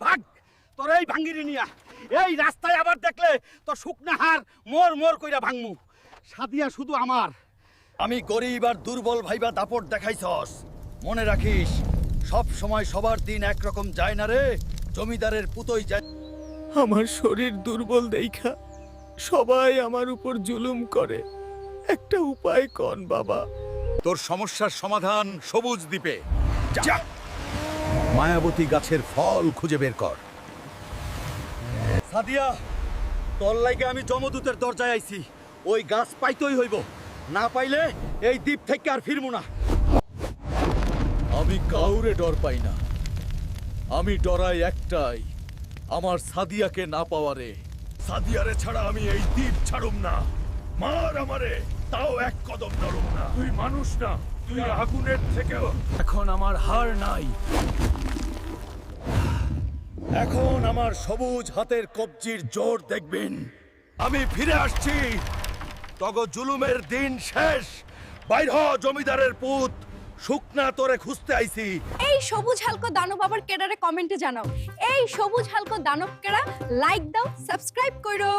ভাগ তোর এই ভাঙ্গিরি নিয়া এই রাস্তায় আবার দেখলে তোর শুকনা হার মোর মোর কইরা ভাঙমু। সাদিয়া শুধু আমার। আমি গরিব আর দুর্বল ভাইবা দাপট দেখাইছস, মনে রাখিস সব সময় সবার দিন একরকম যায় না রে। জমিদারের পুতই যায়। আমার শরীর দুর্বল দেইখা সবাই আমার উপর জুলুম করে। একটা উপায় কোন বাবা? তোর সমস্যার সমাধান সবুজ দ্বীপে যা। মায়াবতী গাছের ফল খুঁজে বের কর। সাদিয়া, তোর লাইগে আমি যমদূতের দরজায় আইছি। ওই গাছ পাইতেই হইব, না পাইলে এই দ্বীপ থেকে আর ফিরবো না। আমি কাউরে ডর পাই না, আমি ডরাই একটাই, আমার সাদিয়াকে না পাওয়ারে। সাদিয়ারে ছাড়া আমি এই দ্বীপ ছাড়ুম না। মার আমারে, তাও এক কদম নড়ুম না। তুই মানুষ না, তুই আগুনের থেকেও। এখন আমার হার নাই। এখন আমার সবুজ হাতের কবজির জোর দেখবেন। আমি ফিরে আসছি। তগ জুলুমের দিন শেষ। বাইর হ জমিদারের পুত, শুকনা তোরে খুঁজতে আইছি। এই সবুজ হালকা দানব আবার কেডারে কমেন্টে জানাও। এই সবুজ হালকা দানব কেডা, লাইক দাও, সাবস্ক্রাইব করো।